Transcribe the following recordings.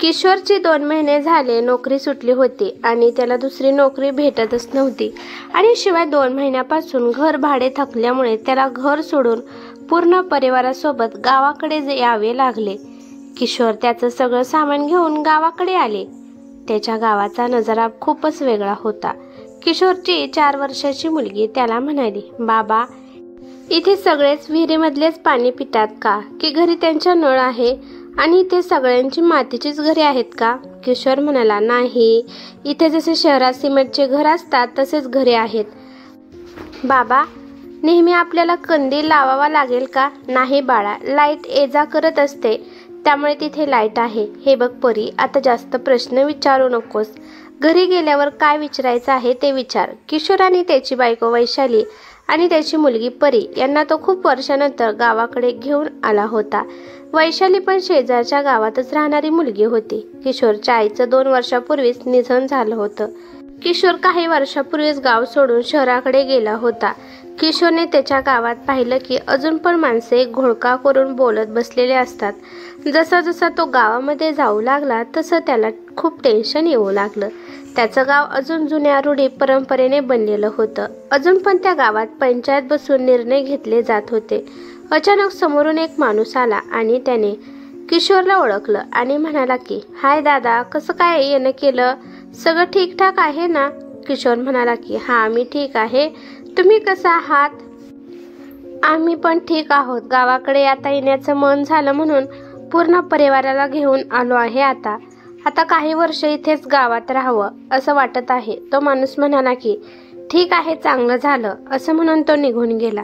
किशोरची 2 महिने झाले नोकरी सुटली होती आणि त्याला दुसरी नोकरी भेटतच नव्हती आणि शिवाय 2 महिन्यापासून घर भाडे थकल्यामुळे त्याला घर सोडून पूर्ण परिवारासोबत गावाकडे यावे लागले। किशोर त्याचं सगळं सामान घेऊन गावाकडे आले। त्याच्या गावाचा नजारा खूपच वेगळा होता। किशोरची 4 वर्षाची मुलगी त्याला म्हणाली, बाबा, इथे सगळेच विहिरीमधलेच पाणी पितात का, की घरी त्यांच्या नळ आहे आणि इथे सगळ्यांची मातीचीच घरे आहेत का? किशोर म्हणाला, नाही, इथे जसे शहरात सिमेंटचे घर असतात तसेच घरे आहेत। बाबा, नेहमी आपल्याला कंदील लावावा लागेल का? नाही बाळा, लाईट ये जा करत असते, त्यामुळे तिथे लाईट आहे। हे बघ परी, आता जास्त प्रश्न विचारू नकोस, घरी गेल्यावर काय विचारायचं आहे ते विचार। किशोर आणि त्याची बायको वैशाली आणि त्याची मुलगी परी यांना तो खूप वर्षानंतर गावाकडे घेऊन आला होता। वैशाली पण शेजारच्या गावातच राहणारी मुलगी होती। किशोरच्या आईचं 2 वर्षापूर्वीच निधन झालं होतं। किशोर काही वर्षापूर्वीच गाव सोडून शहराकडे गेला होता। किशोरने त्याच्या गावात पाहिलं की अजून पण माणसे घोळका करून बोलत बसलेले असतात। जसा जसा तो गावामध्ये जाऊ लागला तसं त्याला खूप टेन्शन येऊ लागलं। त्याचं गाव अजून जुन्या रूढी परंपरेने बनलेलं होतं। अजून पण त्या गावात पंचायत बसून निर्णय घेतले जात होते। अचानक समोरून एक माणूस आला आणि त्याने किशोरला ओळखलं आणि म्हणाला की, हाय दादा, कसं काय येणं केलं? सगळं ठीकठाक आहे ना? किशोर म्हणाला की, हा, मी ठीक आहे, तुम्ही कसं आहात? आम्ही पण ठीक आहोत। गावाकडे आता येण्याचं मन झालं म्हणून पूर्ण परिवाराला घेऊन आलो आहे। आता काही वर्ष इथेच गावात राहावं असं वाटत आहे। तो माणूस म्हणाला की, ठीक आहे, चांगलं झालं, असं म्हणून तो निघून गेला।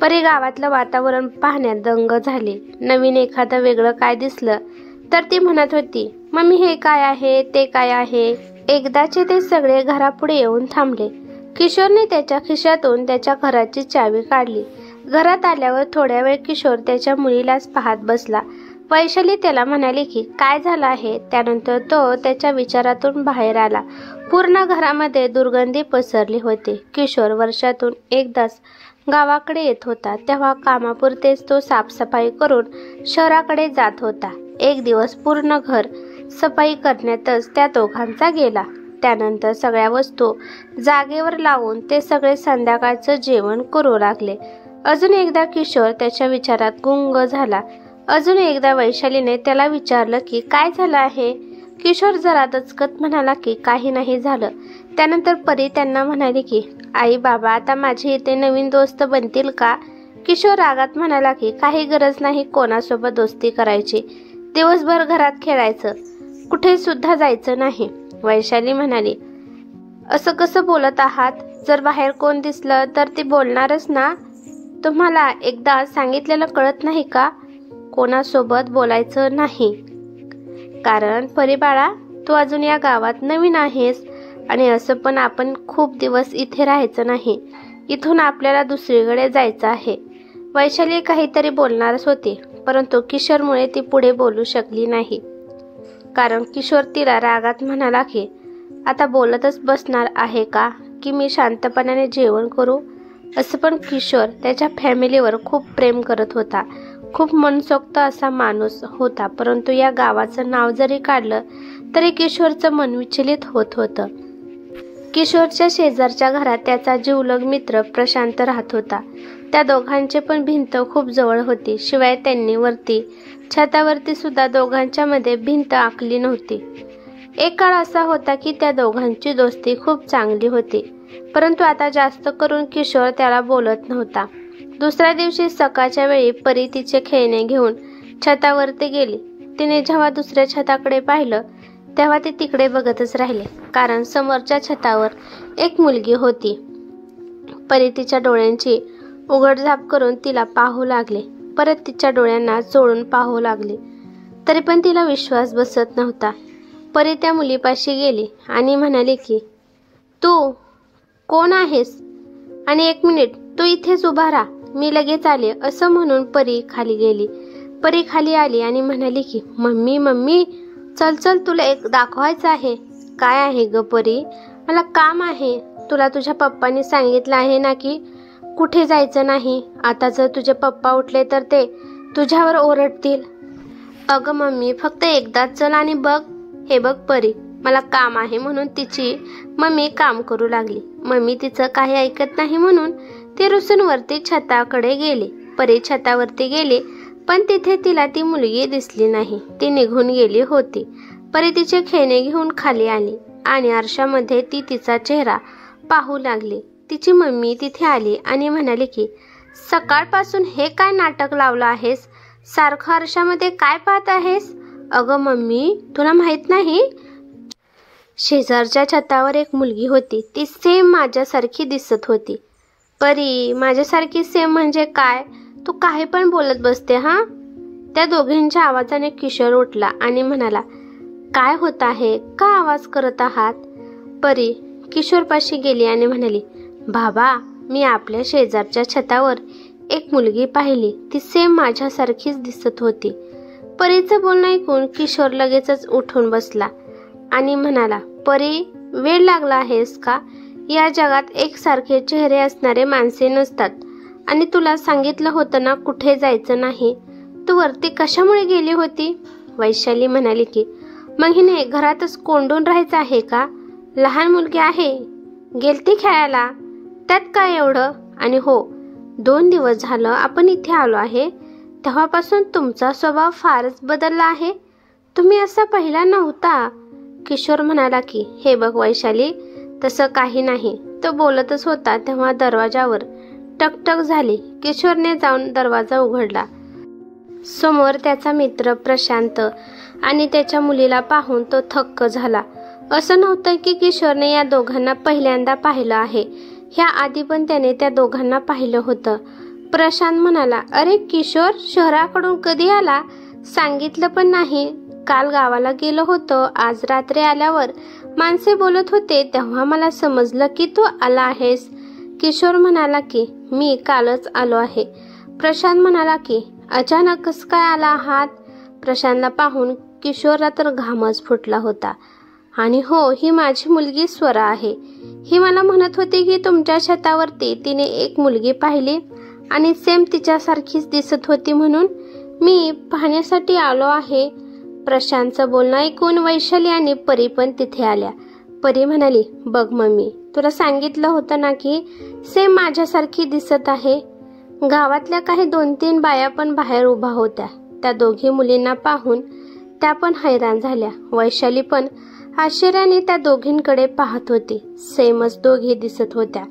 परी गावातलं वातावरण पाहण्यात दंग झाली। नवीन एखादं वेगळं काय दिसलं तर ती म्हणत होती, मम्मी, हे काय आहे, ते काय आहे? एकदाचे ते सगळे घरापुढे येऊन थांबले। किशोरने त्याच्या खिशातून त्याच्या घराची चावी काढली। घरात आल्यावर थोड्या वेळ किशोर त्याच्या मुलीलाच पाहत बसला। वैशाली त्याला म्हणाली की, काय झालं आहे? त्यानंतर तो त्याच्या विचारातून बाहेर आला। पूर्ण घरामध्ये दुर्गंधी पसरली होती। किशोर वर्षातून एकदाच गावाकडे येत होता, तेव्हा कामापुरतेच तो साफसफाई करून शहराकडे जात होता। एक दिवस पूर्ण घर सफाई करण्यातच त्या दोघांचा गेला। त्यानंतर सगळ्या वस्तू जागेवर लावून ते सगळे संध्याकाळचं जेवण करू लागले। अजून एकदा किशोर त्याच्या विचारात गुंग झाला। अजून एकदा वैशालीने त्याला विचारलं की, काय झालं आहे? किशोर जरा दचकत म्हणाला की, काही नाही झालं। त्यानंतर परी त्यांना म्हणाली की, आई बाबा, आता माझे इथे नवीन दोस्त बनतील का? किशोर रागात म्हणाला की, काही गरज नाही कोणासोबत दोस्ती करायची, दिवसभर घरात खेळायचं, कुठे सुद्धा जायचं नाही। वैशाली म्हणाली, असं कसं बोलत आहात? जर बाहेर कोण दिसलं तर ती बोलणारच ना? तुम्हाला एकदा सांगितलेलं कळत नाही का? कोणासोबत बोलायचं नाही, कारण परी बाळा, तू अजून या गावात नवीन आहेस आणि असं पण आपण खूप दिवस इथे राहायचं नाही, इथून आपल्याला दुसरीकडे जायचं आहे। वैशाली काहीतरी बोलणारच होती, परंतु किशोरमुळे ती पुढे बोलू शकली नाही, कारण किशोर तिला रागात म्हणाला की, आता बोलतच बसणार आहे का, की मी शांतपणाने जेवण करू? असं पण किशोर त्याच्या फॅमिलीवर खूप प्रेम करत होता, खूप मनसोक्त असा माणूस होता, परंतु या गावाचं नाव जरी काढलं तरी किशोरचं मन विचलित होत होतं। किशोरच्या शेजारच्या घरात त्याचा जिवलग मित्र प्रशांत राहत होता। त्या दोघांचे पण भिंत खूप जवळ होती। शिवाय त्यांनी वरती छतावरती सुद्धा दोघांच्या मध्ये भिंत आखली नव्हती। एक काळ असा होता की त्या दोघांची दोस्ती खूप चांगली होती, परंतु आता जास्त करून किशोर त्याला बोलत नव्हता। दुसऱ्या दिवशी सकाळच्या वेळी परी तिचे खेळणे घेऊन छतावरती गेली। तिने जेव्हा दुसऱ्या छताकडे पाहिलं तेव्हा ती तिकडे बघतच राहिले, कारण समोरच्या छतावर एक मुलगी होती। परी तिच्या डोळ्यांची उघडझाप करून तिला पाहू लागले, परत तिच्या डोळ्यांना चोळून पाहू लागले, तरी पण तिला विश्वास बसत नव्हता। परी त्या मुलीपाशी गेली आणि म्हणाली की, तू कोण आहेस? आणि 1 मिनिट तू इथेच उभा राहा, मी लगेच आले, असं म्हणून परी खाली गेली। परी खाली आली आणि म्हणाली की, मम्मी, चल, तुला एक दाखवायचं आहे। काय आहे ग परी? मला काम आहे। तुला तुझ्या पप्पांनी सांगितलं आहे ना की कुठे जायचं नाही। आता जर तुझे पप्पा उठले तर ते तुझ्यावर ओरडतील। अगं मम्मी, फक्त एकदाच चल आणि बघ, हे बघ परी, मला काम आहे म्हणून तिची मम्मी काम करू लागली. मम्मी तिचं काही ऐकत नाही म्हणून ती रुसून वरती छताकडे गेली. परी छतावरती गेली, पण तिथे तिला ती मुलगी दिसली नाही. ती निघून गेली होती. परी तिचे खेळणे घेऊन खाली आली आणि आरशामध्ये ती तिचा चेहरा पाहू लागली. तिची मम्मी तिथे आली आणि म्हणाली की सकाळपासून हे काय नाटक लावलं आहेस? सारखं आरशामध्ये काय पाहत आहेस? अगं मम्मी, तुला माहित नाही? शेजारच्या छतावर एक मुलगी होती. ती सेम माझ्यासारखी दिसत होती. परी, माझ्यासारखी सेम म्हणजे काय? तू काही पण बोलत बसते हा? त्या दोघींच्या आवाजाने किशोर उठला आणि म्हणाला, काय होत आहे? का आवाज करत आहात? परी किशोरपाशी गेली आणि म्हणाली, बाबा, मी आपल्या शेजारच्या छतावर एक मुलगी पाहिली. ती सेम माझ्यासारखीच दिसत होती. परीचं बोलणं ऐकून किशोर लगेचच उठून बसला आणि म्हणाला, परी, वेळ लागला आहेस का? या जगात एकसारखे चेहरे असणारे माणसे नसतात. आणि तुला सांगितलं होतं ना कुठे जायचं नाही. तू वरती कशामुळे गेली होती? वैशाली म्हणाली की मग हिने घरातच कोंडून राहायचं आहे का? लहान मुलगी आहे, गेलती खेळायला, त्यात काय एवढं? आणि हो, 2 दिवस झालं आपण इथे आलो आहे, तेव्हापासून तुमचा स्वभाव फारच बदलला आहे. तुम्ही असा पहिला नव्हता. किशोर म्हणाला की हे बघ वैशाली, तसं काही नाही. तो बोलतच होता तेव्हा दरवाजावर टकटक झाली. किशोरने जाऊन दरवाजा उघडला. समोर त्याचा मित्र प्रशांत आणि त्याच्या मुलीला पाहून तो थक्क झाला. असं नव्हतं की किशोरने या दोघांना पहिल्यांदा पाहिलं आहे. ह्या आधी पण त्याने त्या दोघांना पाहिलं होतं. प्रशांत म्हणाला, अरे किशोर, शहराकडून कधी आला? सांगितलं पण नाही. काल गावाला गेलो होतो. आज रात्री आल्यावर माणसे बोलत होते तेव्हा मला समजलं की तू आला आहेस. किशोर म्हणाला की मी कालच आलो आहे. प्रशांत म्हणाला की अचानक कसं काय आला आहात? प्रशांतला पाहून किशोरला तर घामच फुटला होता. आणि हो, ही माझी मुलगी स्वरा आहे. ही मला म्हणत होती की तुमच्या छतावरती तिने एक मुलगी पाहिली आणि सेम तिच्यासारखीच दिसत होती म्हणून मी पाहण्यासाठी आलो आहे. प्रशांतचं बोलणं ऐकून वैशाली आणि परी पण तिथे आल्या. परी म्हणाली, बघ मम्मी, तुला सांगितलं होतं ना की सेम माझ्यासारखी दिसत आहे. गावातल्या काही 2-3 बाया पण बाहेर उभा होत्या. त्या दोघी मुलींना पाहून त्या पण हैराण झाल्या. वैशाली पण आश्चर्याने त्या दोघींकडे पाहत होती. सेमच दोघी दिसत होत्या.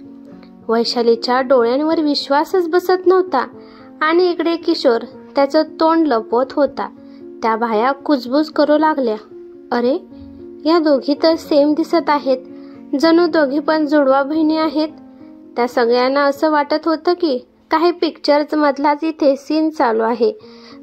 वैशालीच्या डोळ्यांवर विश्वासच बसत नव्हता. आणि इकडे किशोर त्याचं तोंड लपवत होता. त्या बाया कुजबूज करू लागल्या, अरे, या दोघी तर सेम दिसत आहेत, जणू दोघी पण जुडवा बहिणी आहेत. त्या सगळ्यांना असं वाटत होतं की काही पिक्चर्स मधलाच इथे सीन चालू आहे.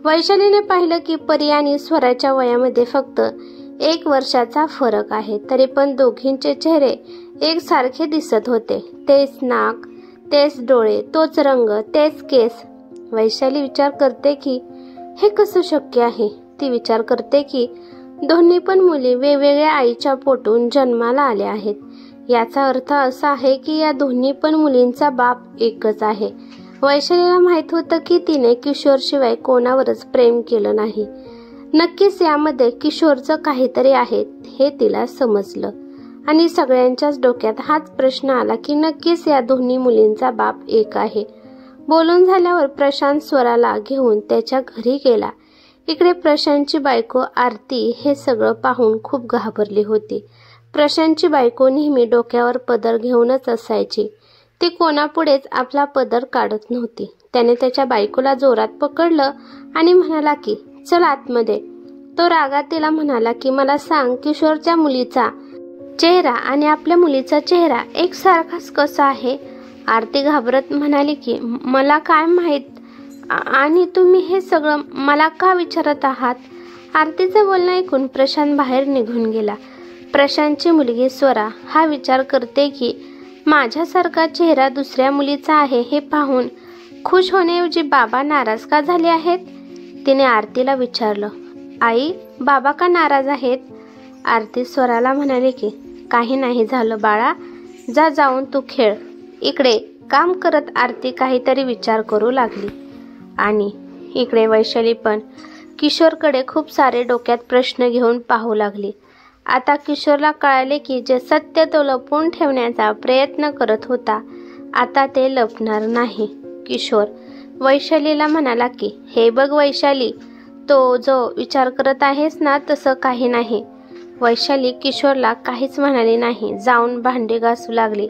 वैशालीने पाहिलं की परी आणि स्वराच्या वयामध्ये फक्त 1 वर्षाचा फरक आहे. तरी पण दोघींचे चेहरे एकसारखे दिसत होते. तेच नाक, तेच डोळे, तोच रंग, तेच केस. वैशाली विचार करते की हे कसं शक्य आहे? ती विचार करते की दोन्ही पण मुली वेगवेगळ्या आईच्या पोटून जन्माला आल्या आहेत. याचा अर्थ असा आहे की या दोन्ही पण मुलींचा बाप एकच आहे. वैशालीला माहित होतं की तिने किशोरशिवाय कोणावरच प्रेम केलं नाही. नक्कीच यामध्ये किशोरचं काहीतरी आहे हे तिला समजलं. आणि सगळ्यांच्याच डोक्यात हाच प्रश्न आला की नक्कीच या दोन्ही मुलींचा बाप एक आहे. बोलून झाल्यावर प्रशांत स्वराला घेऊन त्याच्या घरी गेला. इकडे प्रशांतची बायको आरती हे सगळं पाहून खूप घाबरली होती. प्रशांतची बायको नेहमी डोक्यावर पदर घेऊनच असायची. ती कोणापुढेच आपला पदर काढत नव्हती. त्याने त्याच्या बायकोला जोरात पकडलं आणि म्हणाला की चल आतमध्ये. तो रागात तिला म्हणाला की मला सांग, किशोरच्या मुलीचा चेहरा आणि आपल्या मुलीचा चेहरा एकसारखाच कसा आहे? आरती घाबरत म्हणाली की मला काय माहित, आणि तुम्ही हे सगळं मला का विचारत आहात? आरतीचं बोलणं ऐकून प्रशांत बाहेर निघून गेला. प्रशांतची मुलगी स्वरा हा विचार करते की माझ्यासारखा चेहरा दुसऱ्या मुलीचा आहे हे पाहून खुश होण्याऐवजी बाबा नाराज का झाले आहेत? तिने आरतीला विचारलं, आई, बाबा का नाराज आहेत? आरती स्वराला म्हणाली की काही नाही झालं बाळा, जा जाऊन तू खेळ. इकडे काम करत आरती काहीतरी विचार करू लागली. आणि इकडे वैशाली पण किशोरकडे खूप सारे डोक्यात प्रश्न घेऊन पाहू लागली. आता किशोरला कळाले की जे सत्य तो लपवून ठेवण्याचा प्रयत्न करत होता आता ते लपणार नाही. किशोर वैशालीला म्हणाला की हे बघ वैशाली, तो जो विचार करत आहेस ना तसं काही नाही. वैशाली किशोरला काहीच म्हणाली नाही, जाऊन भांडी घासू लागली.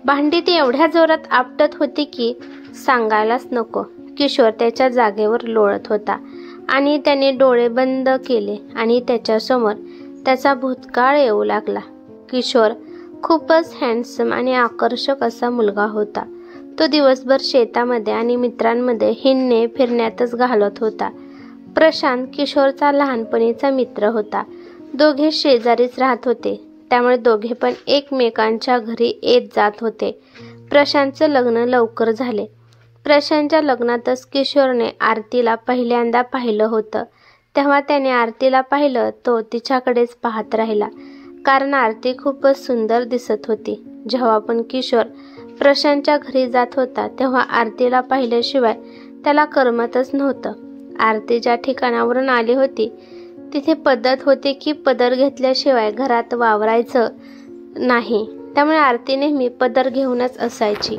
भांडी ती एवढ्या जोरात आपटत होती की सांगायलाच नको. किशोर त्याच्या जागेवर लोळत होता आणि त्याने डोळे बंद केले आणि त्याच्यासमोर त्याचा भूतकाळ येऊ लागला. किशोर खूपच हँडसम आणि आकर्षक असा मुलगा होता. तो दिवसभर शेतामध्ये आणि मित्रांमध्ये हिंडणे फिरण्यातच घालवत होता. प्रशांत किशोरचा लहानपणीचा मित्र होता. दोघे शेजारीच राहत होते, त्यामुळे दोघे पण एकमेकांच्या घरी येत जात होते. प्रशांतचं लग्न लवकर झाले. प्रशांतच्या लग्नातच किशोरने आरतीला पहिल्यांदा पाहिलं होतं. तेव्हा त्याने आरतीला पाहिलं तो तिच्याकडेच पाहत राहिला, कारण आरती खूपच सुंदर दिसत होती. जेव्हा पण किशोर प्रशांतच्या घरी जात होता तेव्हा आरतीला पाहिल्याशिवाय त्याला करमतच नव्हतं. आरती ज्या ठिकाणावरून आली होती तिथे पद्धत होती की पदर घेतल्याशिवाय घरात वावरायचं नाही, त्यामुळे आरती नेहमी पदर घेऊनच असायची.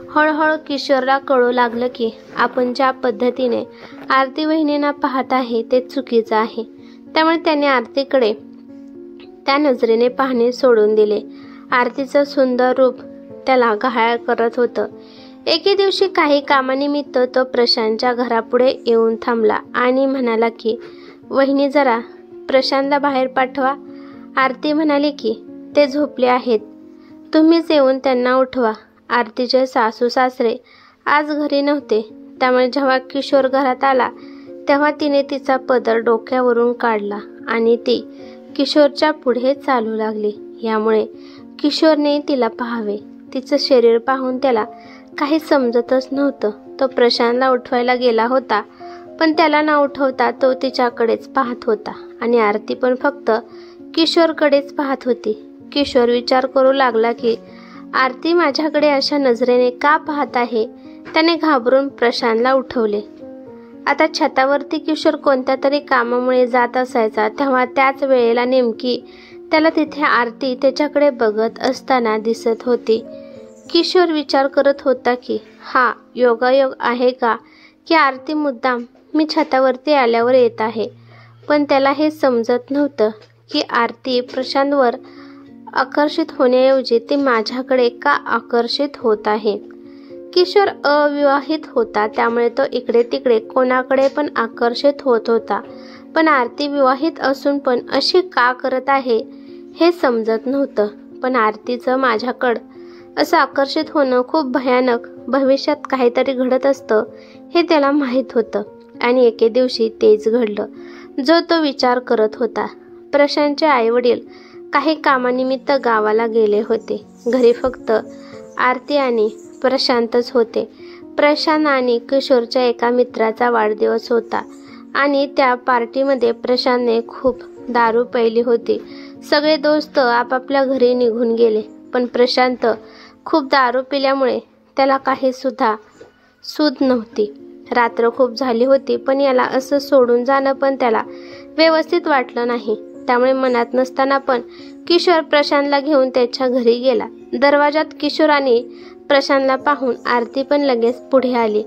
हळूहळू किशोरला कळू लागलं की आपण ज्या पद्धतीने आरती वहिनींना पाहत आहे ते चुकीचं आहे. त्यामुळे त्याने आरतीकडे त्या नजरेने पाहणे सोडून दिले. आरतीचं सुंदर रूप त्याला घायाळ करत होतं. एके दिवशी काही कामानिमित्त तो प्रशांतच्या घरापुढे येऊन थांबला आणि म्हणाला की वहिनी जरा प्रशांतला बाहेर पाठवा. आरती म्हणाली की ते झोपले आहेत, तुम्हीच येऊन त्यांना उठवा. आरतीचे सासू सासरे आज घरी नव्हते, त्यामुळे जेव्हा किशोर घरात आला तेव्हा तिने तिचा पदर डोक्यावरून काढला आणि ती किशोरच्या पुढे चालू लागली. यामुळे किशोरने तिला पाहावे. तिचं शरीर पाहून त्याला काही समजतच नव्हतं. तो प्रशांतला उठवायला गेला होता, पण त्याला न उठवता तो तिच्याकडेच पाहत होता आणि आरती पण फक्त किशोरकडेच पाहत होती. किशोर विचार करू लागला की आरती माझ्याकडे अशा नजरेने का पाहत आहे. त्याने घाबरून प्रशांतला उठवले. आता छतावरती किशोर कोणत्या तरी कामामुळे जात असायचा, तेव्हा त्याच वेळेला नेमकी त्याला तिथे आरती त्याच्याकडे बघत असताना दिसत होती. किशोर विचार करत होता की हा योगायोग आहे का की आरती मुद्दाम मी छतावरती आल्यावर येत आहे. पण त्याला हे समजत नव्हतं की आरती प्रशांतवर आकर्षित होण्याऐवजी ती माझ्याकडे का आकर्षित होत आहे. किशोर अविवाहित होता, त्यामुळे तो इकडे तिकडे कोणाकडे पण आकर्षित होत होता. पण आरती विवाहित असून पण अशी का करत आहे हे समजत नव्हतं. पण आरतीचं माझ्याकडं असं आकर्षित होणं खूप भयानक, भविष्यात काहीतरी घडत असतं हे त्याला माहीत होतं. आणि एके दिवशी तेच घडलं जो तो विचार करत होता. प्रशांतचे आईवडील काही कामानिमित्त गावाला गेले होते. घरी फक्त आरती आणि प्रशांतच होते. प्रशांत आणि किशोरच्या एका मित्राचा वाढदिवस होता आणि त्या पार्टीमध्ये प्रशांतने खूप दारू प्यायली होती. सगळे दोस्त आपापल्या घरी निघून गेले, पण प्रशांत खूप दारू पिल्यामुळे त्याला काही सुद्धा सूद नव्हती. रात्र खूप झाली होती, पण याला असं सोडून जाणं पण त्याला व्यवस्थित वाटलं नाही. त्यामुळे मनात नसताना पण किशोर प्रशांतला घेऊन त्याच्या घरी गेला. दरवाजात किशोर आणि प्रशांतला पाहून आरती पण लगेच पुढे आली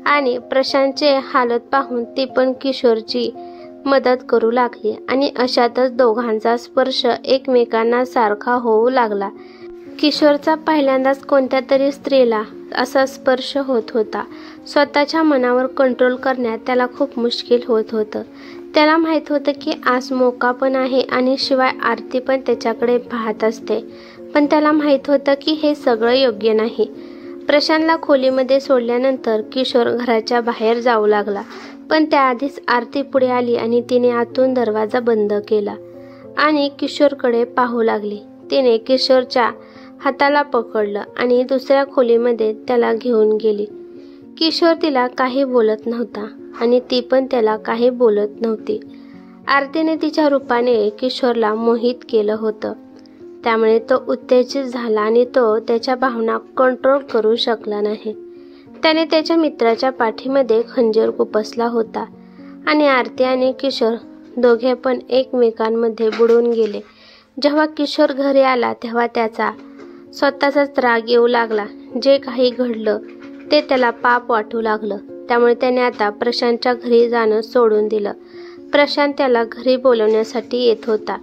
आणि प्रशांतचे हालत पाहून ती पण किशोरची मदत करू लागली आणि अशातच दोघांचा स्पर्श एकमेकांना सारखा होऊ लागला. किशोरचा पहिल्यांदाच कोणत्या तरी स्त्रीला असा स्पर्श होत होता. स्वतःच्या मनावर कंट्रोल करण्यात त्याला खूप मुश्किल होत होतं. त्याला माहीत होतं की आज मोका पण आहे आणि शिवाय आरती पण त्याच्याकडे पाहत असते, पण त्याला माहीत होतं की हे सगळं योग्य नाही. प्रशांतला खोलीमध्ये सोडल्यानंतर किशोर घराच्या बाहेर जाऊ लागला, पण त्याआधीच आरती पुढे आली आणि तिने आतून दरवाजा बंद केला आणि किशोरकडे पाहू लागली. तिने किशोरच्या हाताला पकडलं आणि दुसऱ्या खोलीमध्ये त्याला घेऊन गेली. किशोर तिला काही बोलत नव्हता आणि ती पण त्याला काही बोलत नव्हती. आरतीने तिच्या रूपाने किशोरला मोहित केलं होतं, त्यामुळे तो उत्तेजित झाला आणि तो त्याच्या भावना कंट्रोल करू शकला नाही. त्याने त्याच्या मित्राच्या पाठीमध्ये खंजीर खुपसला होता आणि आरती आणि किशोर दोघे पण एकमेकांमध्ये बुडून गेले. जेव्हा किशोर घरी आला तेव्हा त्याचा स्वतःचाच राग येऊ लागला. जे काही घडलं ते त्याला पाप वाटू लागलं. त्यामुळे त्याने आता प्रशांतच्या घरी जाणं सोडून दिलं. प्रशांत त्याला घरी बोलवण्यासाठी येत होता,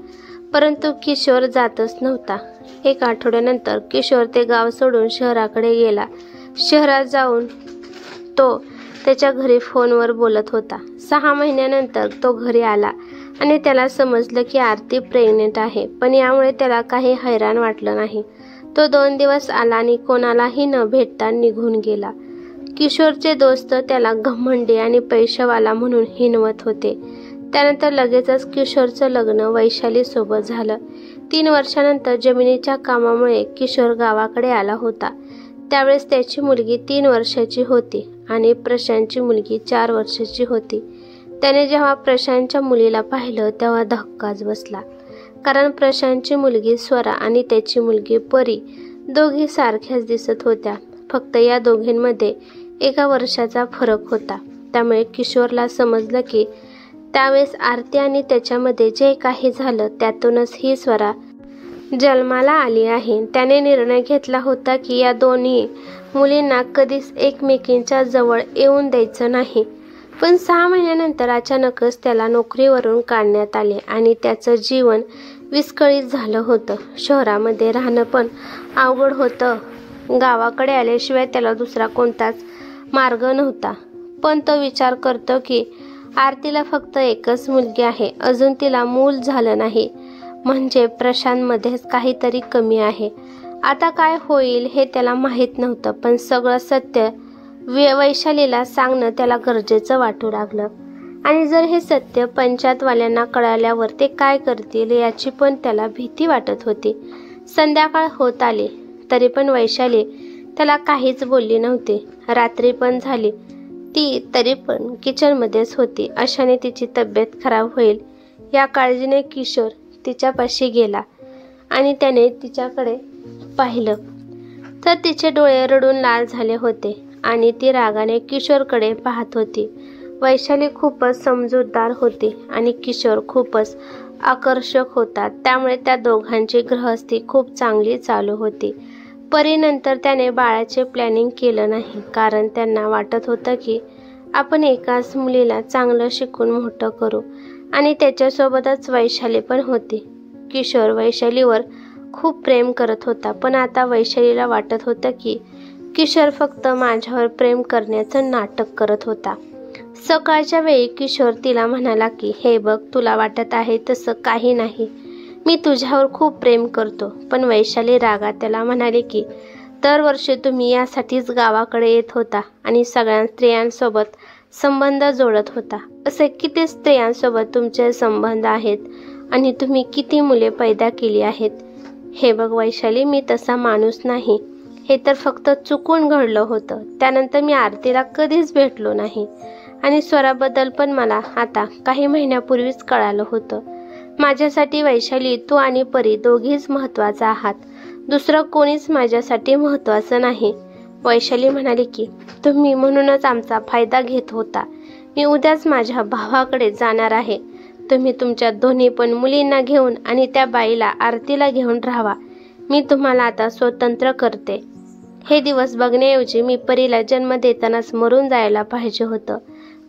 परंतु किशोर जातच नव्हता. एक आठवड्यानंतर किशोर ते गाव सोडून शहराकडे गेला. शहरात जाऊन तो त्याच्या घरी फोनवर बोलत होता. 6 महिन्यानंतर तो घरी आला आणि त्याला समजलं की आरती प्रेग्नेंट आहे. पण यामुळे त्याला काही हैराण वाटलं नाही. तो 2 दिवस आला आणि कोणालाही न भेटता निघून गेला. किशोरचे दोस्त त्याला घमंडी आणि पैशावाला म्हणून हिणवत होते. त्यानंतर लगेचच किशोरचं लग्न वैशाली सोबत झालं. 3 वर्षानंतर जमिनीच्या कामामुळे किशोर गावाकडे आला होता. त्यावेळेस त्याची मुलगी 3 वर्षाची होती आणि प्रशांतची मुलगी 4 वर्षाची होती. त्याने जेव्हा प्रशांतच्या मुलीला पाहिलं तेव्हा धक्काच बसला. कारण प्रशांतची मुलगी स्वरा आणि त्याची मुलगी परी दोघी सारख्याच दिसत होत्या. फक्त या दोघींमध्ये 1 वर्षाचा फरक होता. त्यामुळे किशोरला समजलं की त्यावेळेस आरती आणि त्याच्यामध्ये जे काही झालं त्यातूनच ही स्वरा जन्माला आली आहे. त्याने निर्णय घेतला होता की या दोन्ही मुलींना कधीच एकमेकींच्या जवळ येऊन द्यायचं नाही. पण 6 महिन्यानंतर अचानकच त्याला नोकरीवरून काढण्यात आले आणि त्याचं जीवन विस्कळीत झालं होतं. शहरामध्ये राहणं पण अवघड होतं. गावाकडे आल्याशिवाय त्याला दुसरा कोणताच मार्ग नव्हता. पण तो विचार करतो की आरतीला फक्त एकच मुलगी आहे, अजून तिला मूल झालं नाही, म्हणजे प्रशांतमध्येच काहीतरी कमी आहे. आता काय होईल हे त्याला माहीत नव्हतं, पण सगळं सत्य वैशालीला सांगणं त्याला गरजेचं वाटू लागलं. आणि जर हे सत्य पंचायतवाल्यांना कळाल्यावर ते काय करतील याची पण त्याला भीती वाटत होती. संध्याकाळ होत आली तरी पण वैशाली त्याला काहीच बोलली नव्हती. रात्री पण झाली, ती तरी पण किचनमध्येच होती. अशाने तिची तब्येत खराब होईल या काळजीने किशोर तिच्यापाशी गेला आणि त्याने तिच्याकडे पाहिलं तर तिचे डोळे रडून लाल झाले होते आणि ती रागाने किशोरकडे पाहत होती. वैशाली खूपच समजूतदार होती आणि किशोर खूपच आकर्षक होता. त्यामुळे त्या दोघांची गृहस्थी खूप चांगली चालू होती. परीनंतर त्याने बाळाचे प्लॅनिंग केलं नाही, कारण त्यांना वाटत होतं की आपण एकाच मुलीला चांगलं शिकून मोठं करू आणि त्याच्यासोबतच वैशाली पण होती. किशोर वैशालीवर खूप प्रेम करत होता, पण आता वैशालीला वाटत होतं की किशोर फक्त माझ्यावर प्रेम करण्याचं नाटक करत होता. सकाळच्या वेळी किशोर तिला म्हणाला की हे बघ, तुला वाटत आहे तसं काही नाही, मी तुझ्यावर खूप प्रेम करतो. पण वैशाली रागात त्याला म्हणाले की दरवर्षी तुम्ही यासाठीच गावाकडे येत होता आणि सगळ्या स्त्रियांसोबत संबंध जोडत होता. असे किती स्त्रियांसोबत तुमचे संबंध आहेत आणि तुम्ही किती मुले पैदा केली आहेत. हे बघ वैशाली, मी तसा माणूस नाही. हे तर फक्त चुकून घडलं होतं. त्यानंतर मी आरतीला कधीच भेटलो नाही आणि स्वराबद्दल पण मला आता काही महिन्यापूर्वीच कळालं होतं. माझ्यासाठी वैशाली, तू आणि परी दोघीच महत्त्वाचा आहात. दुसरं कोणीच माझ्यासाठी महत्त्वाचं नाही. वैशाली म्हणाली की तुम्ही म्हणूनच आमचा फायदा घेत होता. मी उद्याच माझ्या भावाकडे जाणार आहे. तुम्ही तुमच्या दोन्ही पण मुलींना घेऊन आणि त्या बाईला आरतीला घेऊन राहावा. मी तुम्हाला आता स्वतंत्र करते. हे दिवस बघण्याऐवजी मी परीला जन्म देतानाच मरून जायला पाहिजे होतं.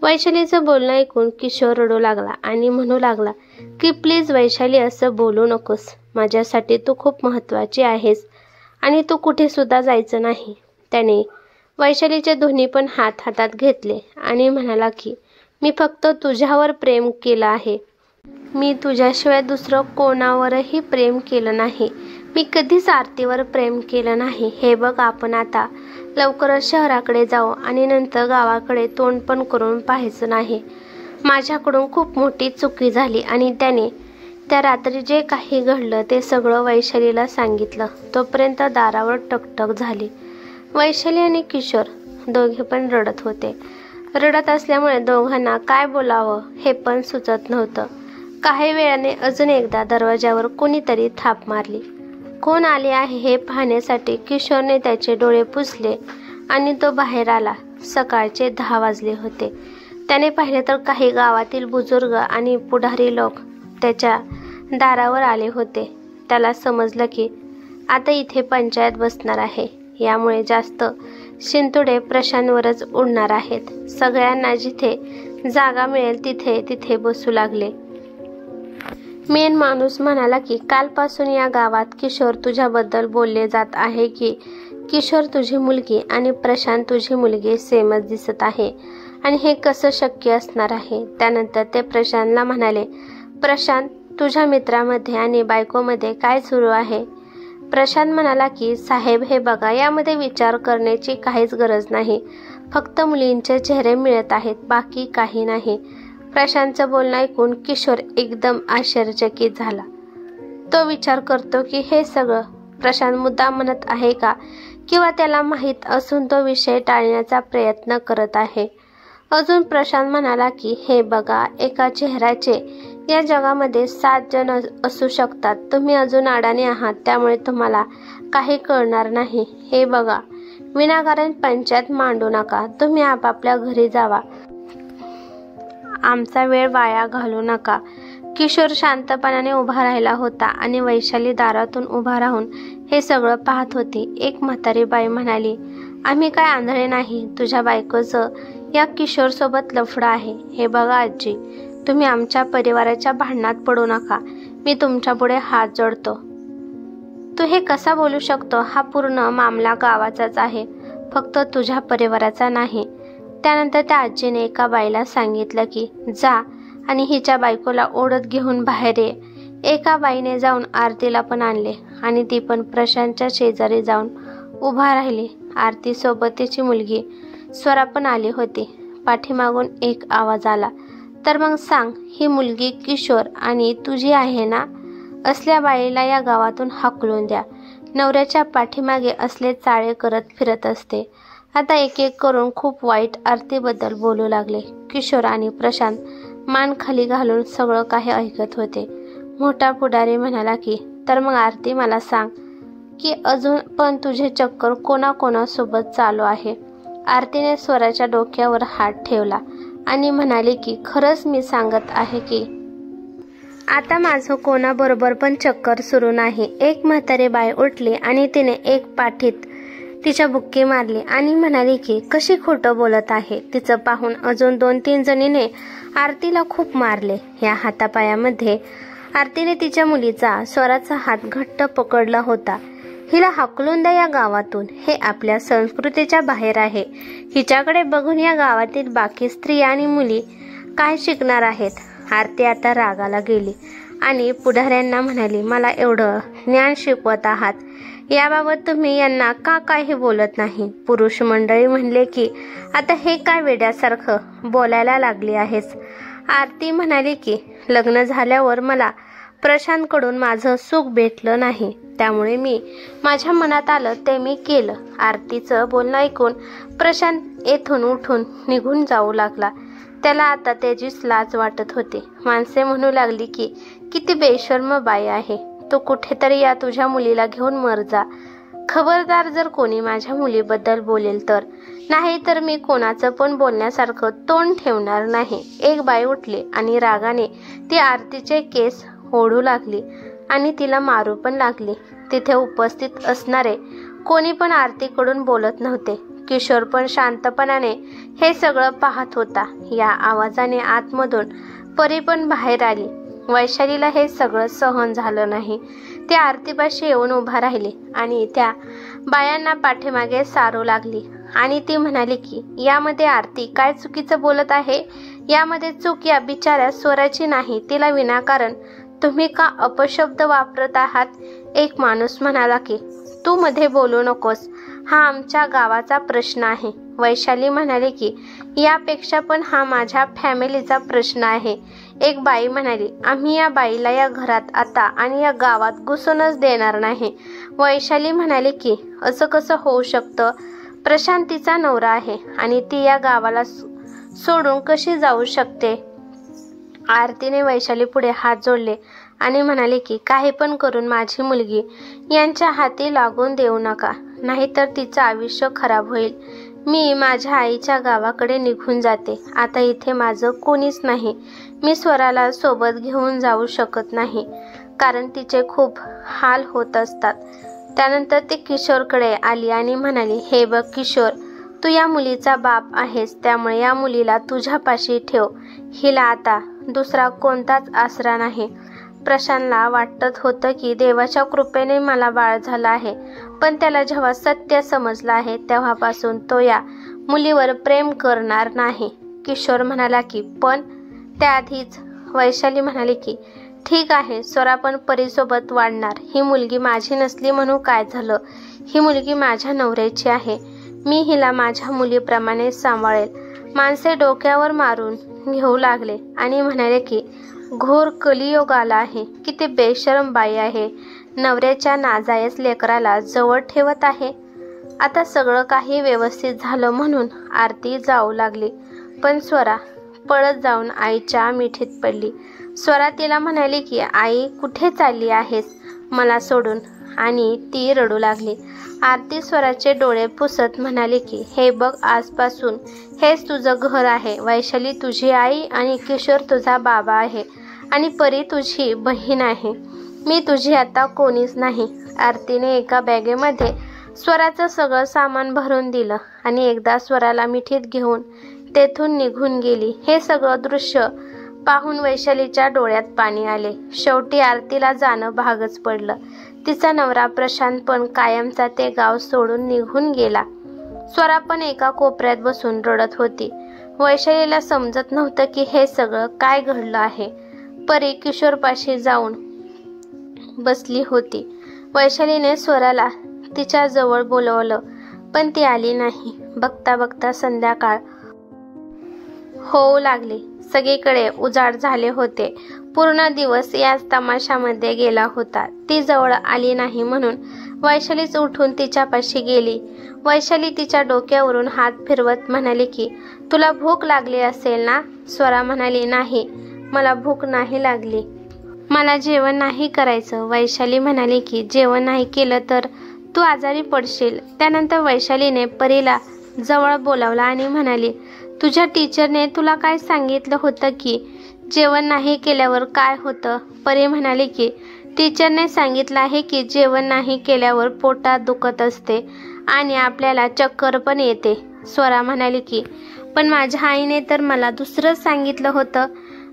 वैशालीचं बोलणं ऐकून किशोर रडू लागला आणि म्हणू लागला की प्लीज वैशाली, असं बोलू नकोस. माझ्यासाठी तू खूप महत्त्वाची आहेस आणि तू कुठे सुद्धा जायचं नाही. त्याने वैशालीचे दोन्ही पण हात हातात घेतले आणि म्हणाला की मी फक्त तुझ्यावर प्रेम केलं आहे. मी तुझ्याशिवाय दुसरं कोणावरही प्रेम केलं नाही. मी कधीच आरतीवर प्रेम केलं नाही. हे बघ, आपण आता लवकरच शहराकडे जाऊ आणि नंतर गावाकडे तोंड पण करून पाहायचं नाही. माझ्याकडून खूप मोठी चुकी झाली. आणि त्याने त्या रात्री जे काही घडलं ते सगळं वैशालीला सांगितलं. तोपर्यंत दारावर टकटक झाली. वैशाली आणि किशोर दोघे पण रडत होते. रडत असल्यामुळे दोघांना काय बोलावं हे पण सुचत नव्हतं. काही वेळाने अजून एकदा दरवाजावर कोणीतरी थाप मारली. कोण आले आहे हे पाहण्यासाठी किशोरने त्याचे डोळे पुसले आणि तो बाहेर आला. सकाळचे 10 वाजले होते. त्याने पाहिले तर काही गावातील बुजुर्ग आणि पुढारी लोक त्याच्या दारावर आले होते. त्याला समजलं की आता इथे पंचायत बसणार आहे. यामुळे जास्त शिंतोडे प्रशांतवरच उडणार आहेत. सगळ्यांना जिथे जागा मिळेल तिथे तिथे बसू लागले. मेन माणूस म्हणाला की कालपासून या गावात किशोर तुझ्याबद्दल बोलले जात आहे की किशोर तुझी मुलगी आणि प्रशांत तुझी मुलगी सेमच दिसत आहे आणि हे कसं शक्य असणार आहे. त्यानंतर ते प्रशांतला म्हणाले, प्रशांत तुझ्या मित्रामध्ये आणि बायकोमध्ये काय सुरू आहे. प्रशांत म्हणाला की साहेब हे बघा, यामध्ये विचार करण्याची काहीच गरज नाही. फक्त मुलींचे चेहरे मिळत आहेत, बाकी काही नाही. प्रशांतचं बोलणं ऐकून किशोर एकदम आश्चर्यचकित झाला. तो विचार करतो की हे सगळं प्रशांत मुद्दाम म्हणत आहे का, किंवा त्याला माहीत असून तो विषय टाळण्याचा प्रयत्न करत आहे. अजून प्रशांत म्हणाला की हे बघा, एका चेहऱ्याचे या जगामध्ये 7 जण असू शकतात. तुम्ही अजून अडाणी आहात, त्यामुळे तुम्हाला काही कळणार नाही. हे बघा, विनाकारण पंचायत मांडू नका. तुम्ही आपापल्या घरी जावा, आमचा वेळ वाया घालू नका. किशोर शांतपणाने उभा राहिला होता आणि वैशाली दारातून उभा राहून हे सगळं पाहत होती. एक म्हातारी बाई म्हणाली, आम्ही काय आंधळे नाही. तुझ्या बायकोचं या किशोर सोबत लफडं आहे. हे बघा आजी, तुम्ही आमच्या परिवाराच्या भांडणात पडू नका. मी तुमच्या पुढे हात जोडतो. तू हे कसा बोलू शकतो. हा पूर्ण मामला गावाचाच आहे, फक्त तुझ्या परिवाराचा नाही. त्यानंतर त्या आजीने एका बाईला सांगितलं की जा आणि हिच्या बायकोला ओढत घेऊन बाहेर ये. एका बाईने जाऊन आरतीला पण आणले आणि ती पण प्रशांतच्या शेजारी जाऊन उभा राहिली. आरती सोबत तिची मुलगी स्वरा पण आली होती. पाठीमागून एक आवाज आला, तर मग सांग, ही मुलगी किशोर आणि तुझी आहे ना. असल्या बाईला या गावातून हाकलून द्या. नवऱ्याच्या पाठीमागे असले चाळे करत फिरत असते. आता एक एक करून खूप वाईट आरतीबद्दल बोलू लागले. किशोर आणि प्रशांत मान खाली घालून सगळं काही ऐकत होते. मोठा पुढारी म्हणाला की तर मग आरती, मला सांग की अजून पण तुझे चक्कर कोणाकोणासोबत चालू आहे. आरतीने स्वराच्या डोक्यावर हात ठेवला आणि म्हणाली की खरंच मी सांगत आहे की आता माझं कोणाबरोबर पण चक्कर सुरू नाही. एक म्हातारी बाई उठली आणि तिने एक पाठीत तिच्या बुक्की मारली आणि म्हणाली की कशी खोटं बोलत आहे. तिचं पाहून अजून 2-3 जणीने आरतीला खूप मारले. या हातापायामध्ये आरतीने तिच्या मुलीचा स्वराचा हात घट्ट पकडला होता. हिला हाकलून द्या या गावातून. हे आपल्या संस्कृतीच्या बाहेर आहे. हिच्याकडे बघून या गावातील बाकी स्त्रिया आणि मुली काय शिकणार आहेत. आरती आता रागाला गेली आणि पुढाऱ्यांना म्हणाली, मला एवढं ज्ञान शिकवत आहात, याबाबत तुम्ही यांना का काही बोलत नाही. पुरुष मंडळी म्हणले की आता हे काय वेड्यासारखं बोलायला लागली आहेस. आरती म्हणाली की लग्न झाल्यावर मला प्रशांतकडून माझं सुख भेटलं नाही, त्यामुळे मी माझ्या मनात आलं ते मी केलं. आरतीचं बोलणं ऐकून प्रशांत येथून उठून निघून जाऊ लागला. त्याला आता त्याचीच लाज वाटत होती. माणसे म्हणू लागली की किती बेशर्म बाई आहे. तू कुठेतरी या तुझ्या मुलीला घेऊन मर जा. खबरदार जर कोणी माझ्या मुलीबद्दल बोलेल तर, नाही तर मी कोणाचं पण बोलण्यासारखं तोंड ठेवणार नाही. एक बाई उठली आणि रागाने ती आरतीचे केस ओढू लागली आणि तिला मारू पण लागली. तिथे उपस्थित असणारे कोणी पण आरतीकडून बोलत नव्हते. किशोर पण शांतपणाने हे सगळं पाहत होता. या आवाजाने आतमधून परी पण बाहेर आली. वैशालीला हे सगळं सहन झालं नाही. ती आरतीपाशी येऊन उभा राहिली आणि त्या बायांना पाठीमागे सारू लागली आणि ती म्हणाली की यामध्ये आरती काय चुकीचं बोलत आहे. यामध्ये चूक या बिचाऱ्या स्वराची नाही. तिला विनाकारण तुम्ही का अपशब्द वापरत आहात. एक माणूस म्हणाला की तू मध्ये बोलू नकोस, हा आमच्या गावाचा प्रश्न आहे. वैशाली म्हणाली की यापेक्षा पण हा माझ्या फॅमिलीचा प्रश्न आहे. एक बाई म्हणाली, आम्ही या बाईला या घरात आता आणि या गावात घुसूनच देणार नाही. वैशाली म्हणाली की असं कसं होऊ शकतं. प्रशांत तिचा नवरा आहे आणि ती या गावाला सोडून कशी जाऊ शकते. आरतीने वैशाली पुढे हात जोडले आणि म्हणाले की काही पण करून माझी मुलगी यांच्या हाती लागून देऊ नका, नाहीतर तिचं आयुष्य खराब होईल. मी माझ्या आईच्या गावाकडे निघून जाते. आता इथे माझं कोणीच नाही. मी स्वराला सोबत घेऊन जाऊ शकत नाही. कारण तिचे खूप हाल होत असतात. त्यानंतर ती किशोरकडे आली आणि म्हणाली, हे बघ किशोर, तू या मुलीचा बाप आहेस, त्यामुळे या मुलीला तुझ्यापाशी ठेव. हिला आता दुसरा कोणताच आसरा नाही. प्रशांतला वाटत होतं की देवाच्या कृपेने मला बाळ झालं आहे, पण त्याला जेव्हा सत्य समजलं आहे तेव्हापासून तो या मुलीवर प्रेम करणार नाही. किशोर म्हणाला की पण त्याआधीच वैशाली म्हणाली की ठीक आहे, स्वरा पण परीसोबत वाढणार. ही मुलगी माझी नसली म्हणून काय झालं, ही मुलगी माझ्या नवऱ्याची आहे. मी हिला माझ्या मुलीप्रमाणे सांभाळेल. माणसे डोक्यावर मारून घेऊ लागले आणि म्हणाले की घोर कलियुग आला आहे. किती बेशरम बाई आहे, नवऱ्याच्या नाजायज लेकराला जवळ ठेवत आहे. आता सगळं काही व्यवस्थित झालं म्हणून आरती जाऊ लागली, पण स्वरा पळत जाऊन आईच्या मिठीत पडली. स्वरा तिला म्हणाली की आई कुठे चालली आहेस मला सोडून, आणि ती रडू लागली. आरती स्वराचे डोळे पुसत म्हणाली की हे बघ, आजपासून हेच तुझं घर आहे. वैशाली तुझी आई आणि किशोर तुझा बाबा आहे आणि परी तुझी बहीण आहे. मी तुझी आता कोणीच नाही. आरतीने एका बॅगेमध्ये स्वराचं सगळं सामान भरून दिलं आणि एकदा स्वराला मिठीत घेऊन तेथून निघून गेली. हे सगळं दृश्य पाहून वैशालीच्या डोळ्यात पाणी आले. शेवटी आरतीला जाणं भागच पडलं. तिचा नवरा प्रशांत पण कायमचा ते गाव सोडून निघून गेला. स्वरा पण एका कोपऱ्यात बसून रडत होती. वैशालीला समजत नव्हतं की हे सगळं काय घडलं आहे. परी किशोरपाशी जाऊन बसली होती. वैशालीने स्वराला तिच्या जवळ बोलवलं, पण ती आली नाही. बघता बघता संध्याकाळ होऊ लागली. सगळीकडे उजाड झाले होते. पूर्ण दिवस याच तमाशामध्ये गेला होता. ती जवळ आली नाही म्हणून वैशालीच उठून तिच्यापाशी गेली. वैशाली तिच्या डोक्यावरून हात फिरवत म्हणाली की तुला भूक लागली असेल ना. स्वरा म्हणाली नाही, मला भूक नाही लागली, मला जेवण नाही करायचं. वैशाली म्हणाली की जेवण नाही केलं तर तू आजारी पडशील. त्यानंतर वैशालीने परीला जवळ बोलावला आणि म्हणाली, तुझ्या टीचरने तुला काय सांगितलं होतं की जेवण नाही केल्यावर काय होतं. परी म्हणाली की टीचरने सांगितलं आहे की जेवण नाही केल्यावर पोटात दुखत असते आणि आपल्याला चक्कर पण येते. स्वरा म्हणाली की पण माझ्या आईने तर मला दुसरंच सांगितलं होतं.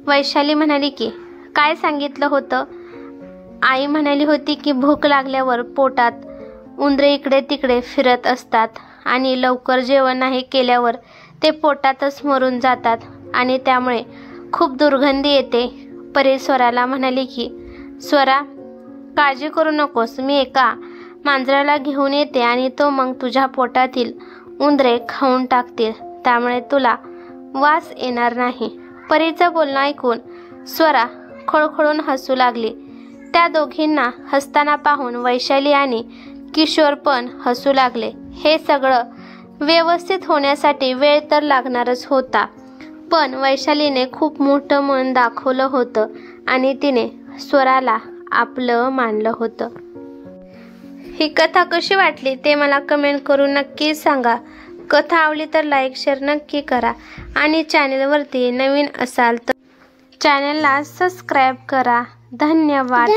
वैशाली म्हणाली की काय सांगितलं होतं. आई म्हणाली होती की भूक लागल्यावर पोटात उंदरे इकडे तिकडे फिरत असतात आणि लवकर जेवण नाही केल्यावर ते पोटातच मरून जातात आणि त्यामुळे खूप दुर्गंधी येते. परी स्वराला म्हणाली की स्वरा काळजी करू नकोस, मी एका मांजराला घेऊन येते आणि तो मग तुझ्या पोटातील उंदरे खाऊन टाकतील, त्यामुळे तुला वास येणार नाही. परीचं बोलणं ऐकून स्वरा खळखळून हसू लागली. त्या दोघींना हसताना पाहून वैशाली आणि किशोर पण हसू लागले. हे सगळं व्यवस्थित होण्यासाठी वेळ तर लागणारच होता, पण वैशालीने खूप मोठं मन दाखवलं होतं आणि तिने स्वराला आपलं मानलं होतं. ही कथा कशी वाटली ते मला कमेंट करून नक्की सांगा. कथा आवडली तर लाईक शेअर नक्की करा आणि चॅनेलवरती नवीन असाल तर चॅनेलला सबस्क्राईब करा. धन्यवाद.